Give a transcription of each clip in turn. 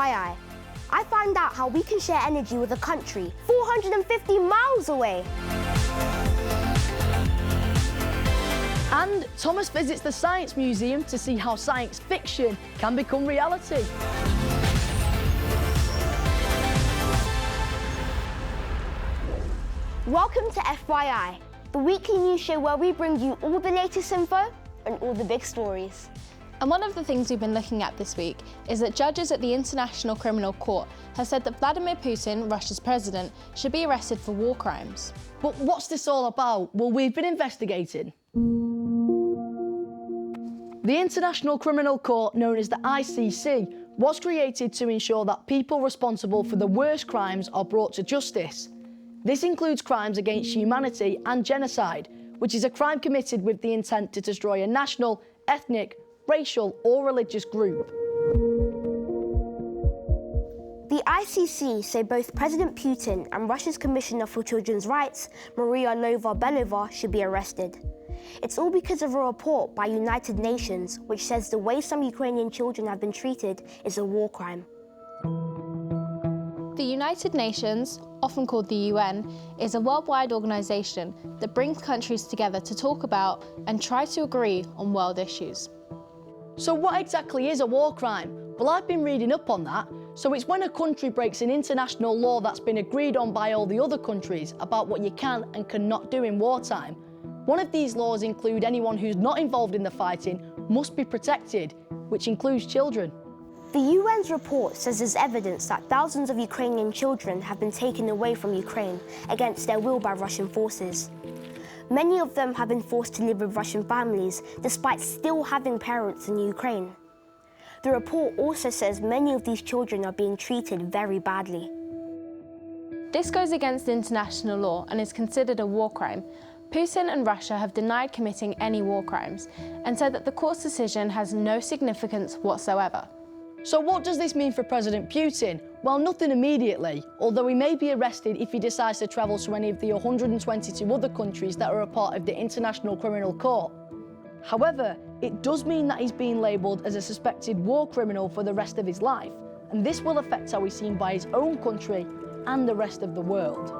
FYI, I found out how we can share energy with a country 450 miles away. And Thomas visits the Science Museum to see how science fiction can become reality. Welcome to FYI, the weekly news show where we bring you all the latest info and all the big stories. And one of the things we've been looking at this week is that judges at the International Criminal Court have said that Vladimir Putin, Russia's president, should be arrested for war crimes. But what's this all about? Well, we've been investigating. The International Criminal Court, known as the ICC, was created to ensure that people responsible for the worst crimes are brought to justice. This includes crimes against humanity and genocide, which is a crime committed with the intent to destroy a national, ethnic, racial or religious group. The ICC say both President Putin and Russia's Commissioner for Children's Rights, Maria Lvova-Belova, should be arrested. It's all because of a report by United Nations which says the way some Ukrainian children have been treated is a war crime. The United Nations, often called the UN, is a worldwide organisation that brings countries together to talk about and try to agree on world issues. So what exactly is a war crime? Well, I've been reading up on that. So it's when a country breaks an international law that's been agreed on by all the other countries about what you can and cannot do in wartime. One of these laws include anyone who's not involved in the fighting must be protected, which includes children. The UN's report says there's evidence that thousands of Ukrainian children have been taken away from Ukraine against their will by Russian forces. Many of them have been forced to live with Russian families despite still having parents in Ukraine. The report also says many of these children are being treated very badly. This goes against international law and is considered a war crime. Putin and Russia have denied committing any war crimes and said that the court's decision has no significance whatsoever. So what does this mean for President Putin? Well, nothing immediately, although he may be arrested if he decides to travel to any of the 122 other countries that are a part of the International Criminal Court. However, it does mean that he's being labelled as a suspected war criminal for the rest of his life, and this will affect how he's seen by his own country and the rest of the world.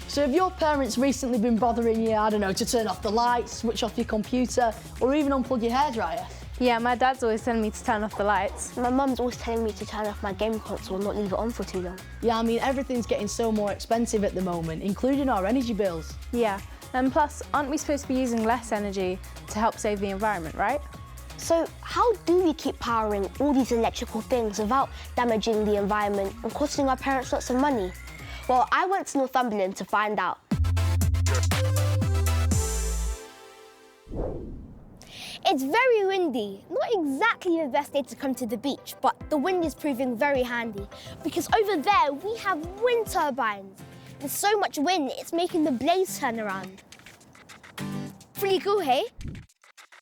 So have your parents recently been bothering you, I don't know, to turn off the lights, switch off your computer, or even unplug your hairdryer? Yeah, my dad's always telling me to turn off the lights. My mum's always telling me to turn off my game console and not leave it on for too long. Yeah, I mean, everything's getting so more expensive at the moment, including our energy bills. Yeah, and plus, aren't we supposed to be using less energy to help save the environment, right? So how do we keep powering all these electrical things without damaging the environment and costing our parents lots of money? Well, I went to Northumberland to find out. It's very windy. Not exactly the best day to come to the beach, but the wind is proving very handy because over there we have wind turbines. There's so much wind, it's making the blades turn around. Pretty cool, hey?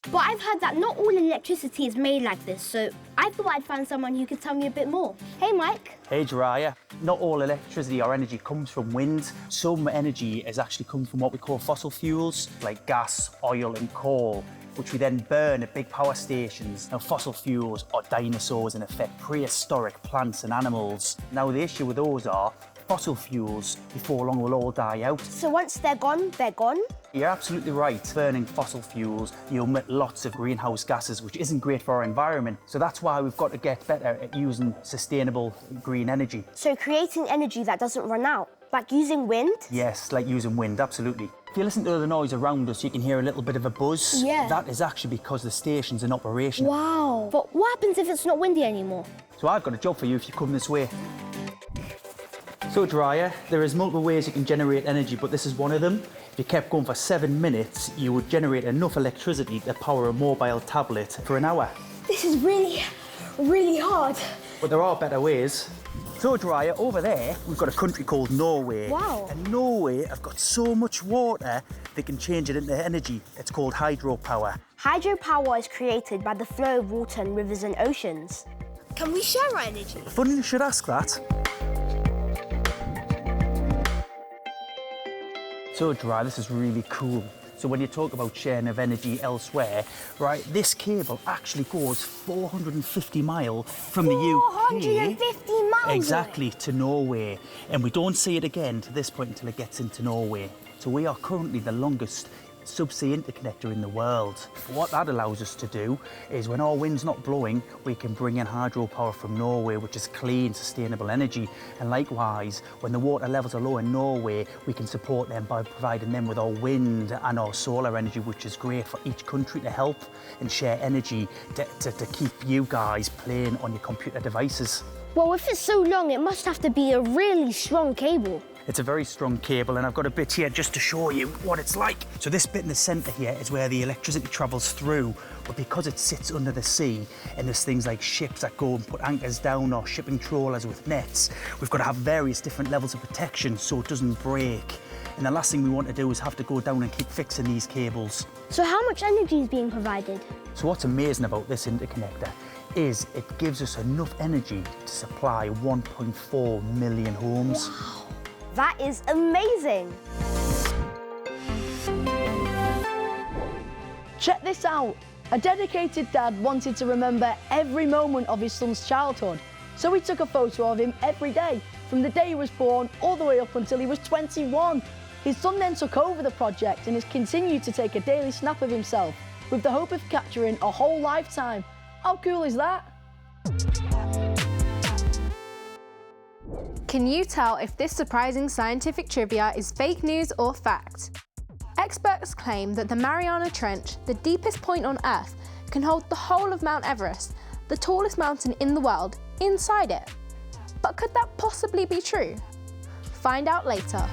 But I've heard that not all electricity is made like this, so I thought I'd find someone who could tell me a bit more. Hey, Mike. Hey, Jeriah. Not all electricity or energy comes from wind. Some energy is actually come from what we call fossil fuels, like gas, oil and coal, which we then burn at big power stations. Now, fossil fuels are dinosaurs, in effect, prehistoric plants and animals. Now, the issue with those are fossil fuels, before long, will all die out. So once they're gone, they're gone? You're absolutely right. Burning fossil fuels, you emit lots of greenhouse gases, which isn't great for our environment. So that's why we've got to get better at using sustainable green energy. So creating energy that doesn't run out, like using wind? Yes, like using wind, absolutely. If you listen to the noise around us, you can hear a little bit of a buzz. Yeah. That is actually because the station's in operation. Wow. But what happens if it's not windy anymore? So I've got a job for you if you come this way. So, Jeriah, there is multiple ways you can generate energy, but this is one of them. If you kept going for 7 minutes, you would generate enough electricity to power a mobile tablet for an hour. This is really, really hard. But there are better ways. So, Jeriah, over there, we've got a country called Norway. Wow. And Norway have got so much water, they can change it into energy. It's called hydropower. Hydropower is created by the flow of water in rivers and oceans. Can we share our energy? Funny you should ask that. So, Jeriah, this is really cool. So when you talk about sharing of energy elsewhere, right, this cable actually goes 450 miles from the UK. 450 miles? Exactly, to Norway. And we don't see it again to this point until it gets into Norway. So we are currently the longest subsea interconnector in the world. What that allows us to do is when our wind's not blowing, we can bring in hydropower from Norway, which is clean, sustainable energy. And likewise, when the water levels are low in Norway, we can support them by providing them with our wind and our solar energy, which is great for each country to help and share energy to keep you guys playing on your computer devices. Well, if it's so long, it must have to be a really strong cable. It's a very strong cable, and I've got a bit here just to show you what it's like. So this bit in the centre here is where the electricity travels through, but because it sits under the sea and there's things like ships that go and put anchors down or shipping trawlers with nets, we've got to have various different levels of protection so it doesn't break. And the last thing we want to do is have to go down and keep fixing these cables. So how much energy is being provided? So what's amazing about this interconnector is it gives us enough energy to supply 1.4 million homes. Wow. That is amazing. Check this out. A dedicated dad wanted to remember every moment of his son's childhood, so he took a photo of him every day, from the day he was born all the way up until he was 21. His son then took over the project and has continued to take a daily snap of himself, with the hope of capturing a whole lifetime. How cool is that? Can you tell if this surprising scientific trivia is fake news or fact? Experts claim that the Mariana Trench, the deepest point on Earth, can hold the whole of Mount Everest, the tallest mountain in the world, inside it. But could that possibly be true? Find out later.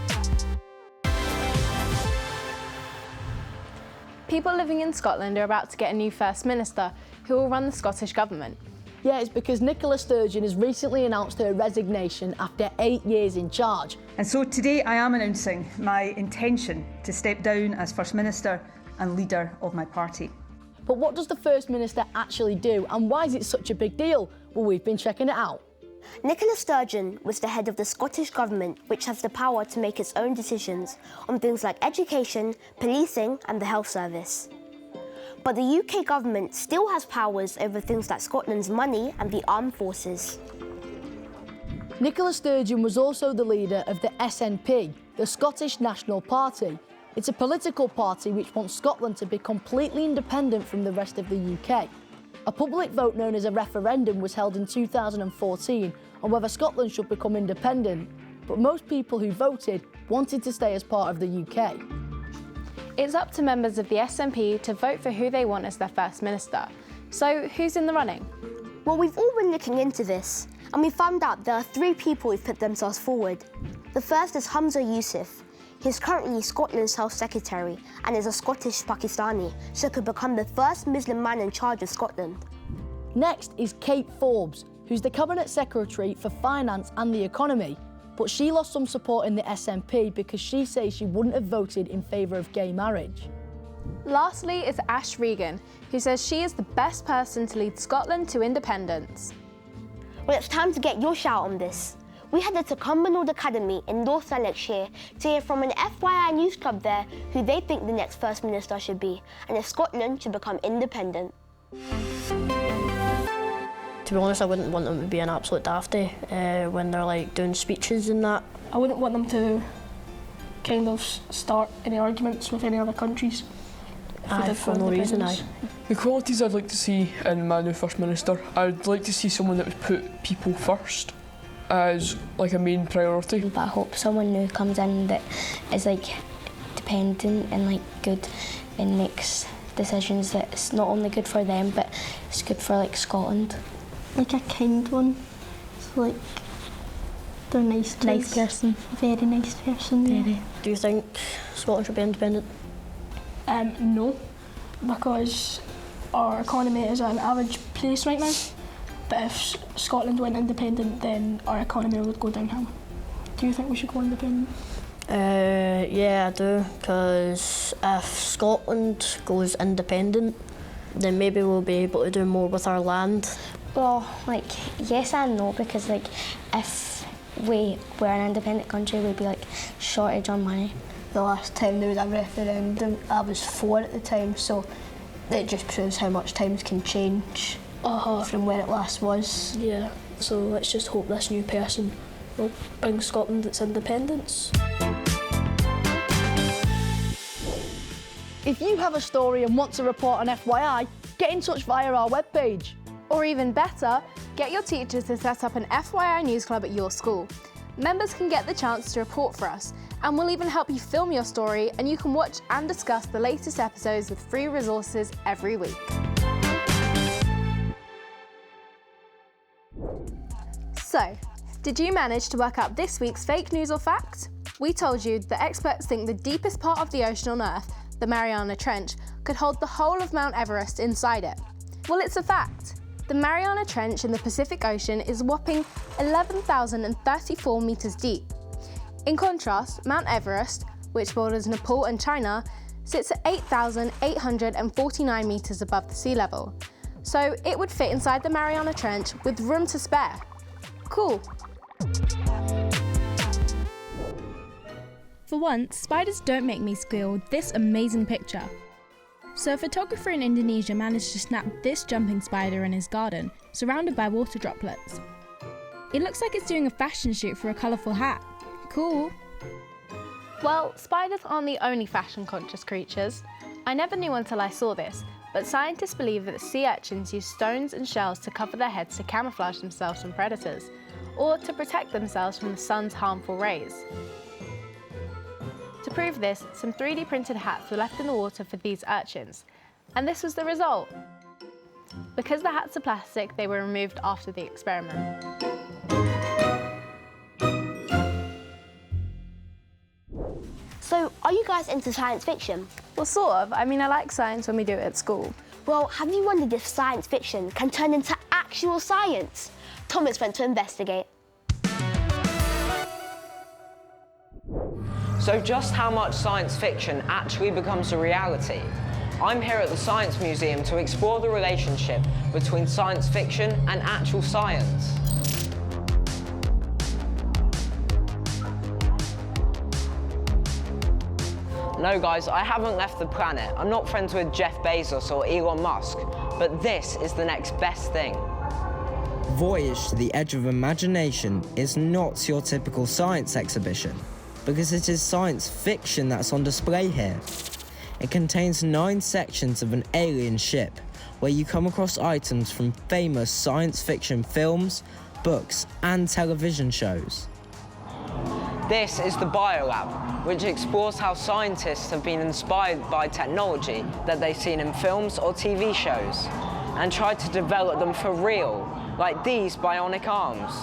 People living in Scotland are about to get a new First Minister who will run the Scottish Government. Yeah, it's because Nicola Sturgeon has recently announced her resignation after 8 years in charge. And so today I am announcing my intention to step down as First Minister and leader of my party. But what does the First Minister actually do, and why is it such a big deal? Well, we've been checking it out. Nicola Sturgeon was the head of the Scottish Government, which has the power to make its own decisions on things like education, policing and the health service. But the UK government still has powers over things like Scotland's money and the armed forces. Nicola Sturgeon was also the leader of the SNP, the Scottish National Party. It's a political party which wants Scotland to be completely independent from the rest of the UK. A public vote known as a referendum was held in 2014 on whether Scotland should become independent, but most people who voted wanted to stay as part of the UK. It's up to members of the SNP to vote for who they want as their First Minister. So who's in the running? Well, we've all been looking into this, and we found out there are 3 people who've put themselves forward. The first is Hamza Yusuf. He's currently Scotland's Health Secretary and is a Scottish Pakistani, so could become the first Muslim man in charge of Scotland. Next is Kate Forbes, who's the Cabinet Secretary for Finance and the Economy, but she lost some support in the SNP because she says she wouldn't have voted in favour of gay marriage. Lastly is Ash Regan, who says she is the best person to lead Scotland to independence. Well, it's time to get your shout on this. We headed to Cumbernauld Academy in North Lanarkshire to hear from an FYI news club there who they think the next First Minister should be, and if Scotland should become independent. To be honest, I wouldn't want them to be an absolute dafty when they're like doing speeches and that. I wouldn't want them to kind of start any arguments with any other countries. For no reason, aye. The qualities I'd like to see in my new First Minister, I'd like to see someone that would put people first as like a main priority. But I hope someone who comes in that is like dependent and like good and makes decisions that's not only good for them but it's good for like Scotland. Like a kind one, so like they're nice to Nice us. person. Very nice person. Very. Do you think Scotland should be independent? No, because our economy is at an average place right now. But if Scotland went independent, then our economy would go downhill. Do you think we should go independent? Yeah, I do, because if Scotland goes independent, then maybe we'll be able to do more with our land. Well, like yes and no, because like if we were an independent country, we'd be like shortage on money. the last time there was a referendum. I was 4 at the time, so it just proves how much times can change from when it last was. Yeah, so let's just hope this new person will bring Scotland its independence. If you have a story and want to report on FYI, get in touch via our webpage. Or even better, get your teachers to set up an FYI news club at your school. Members can get the chance to report for us, and we'll even help you film your story, and you can watch and discuss the latest episodes with free resources every week. So, did you manage to work out this week's fake news or fact? We told you that experts think the deepest part of the ocean on Earth, the Mariana Trench, could hold the whole of Mount Everest inside it. Well, it's a fact. The Mariana Trench in the Pacific Ocean is a whopping 11,034 metres deep. In contrast, Mount Everest, which borders Nepal and China, sits at 8,849 metres above the sea level. So it would fit inside the Mariana Trench with room to spare. Cool. For once, spiders don't make me squeal with this amazing picture. So a photographer in Indonesia managed to snap this jumping spider in his garden, surrounded by water droplets. It looks like it's doing a fashion shoot for a colourful hat. Cool. Well, spiders aren't the only fashion-conscious creatures. I never knew until I saw this, but scientists believe that sea urchins use stones and shells to cover their heads to camouflage themselves from predators, or to protect themselves from the sun's harmful rays. To prove this, some 3D printed hats were left in the water for these urchins, and this was the result. Because the hats are plastic, they were removed after the experiment. So, are you guys into science fiction? Well, sort of. I mean, I like science when we do it at school. Well, have you wondered if science fiction can turn into actual science? Thomas went to investigate. So just how much science fiction actually becomes a reality? I'm here at the Science Museum to explore the relationship between science fiction and actual science. No guys, I haven't left the planet. I'm not friends with Jeff Bezos or Elon Musk, but this is the next best thing. Voyage to the Edge of Imagination is not your typical science exhibition, because it is science fiction that's on display here. It contains 9 sections of an alien ship, where you come across items from famous science fiction films, books, and television shows. This is the Biolab, which explores how scientists have been inspired by technology that they've seen in films or TV shows, and tried to develop them for real, like these bionic arms.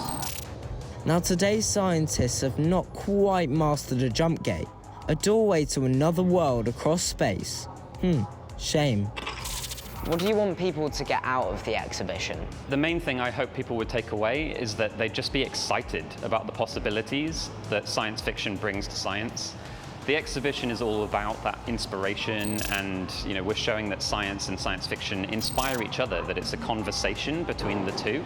Now, today's scientists have not quite mastered a jump gate, a doorway to another world across space. Shame. What do you want people to get out of the exhibition? The main thing I hope people would take away is that they'd just be excited about the possibilities that science fiction brings to science. The exhibition is all about that inspiration, and we're showing that science and science fiction inspire each other, that it's a conversation between the two.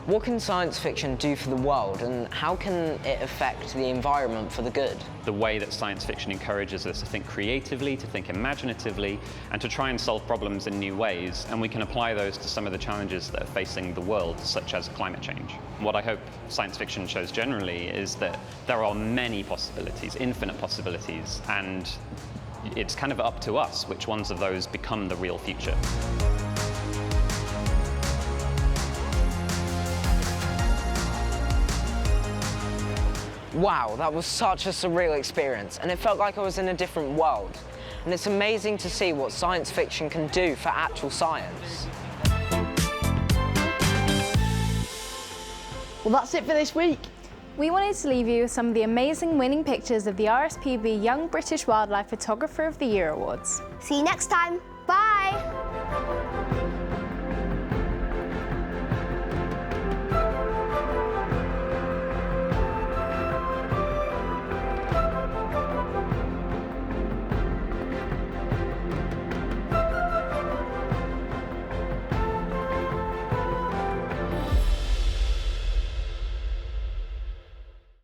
What can science fiction do for the world, and how can it affect the environment for the good? The way that science fiction encourages us to think creatively, to think imaginatively, and to try and solve problems in new ways, and we can apply those to some of the challenges that are facing the world, such as climate change. What I hope science fiction shows generally is that there are many possibilities, infinite possibilities, and it's kind of up to us which ones of those become the real future. Wow, that was such a surreal experience, and it felt like I was in a different world. And it's amazing to see what science fiction can do for actual science. Well, that's it for this week. We wanted to leave you with some of the amazing winning pictures of the RSPB Young British Wildlife Photographer of the Year Awards. See you next time. Bye!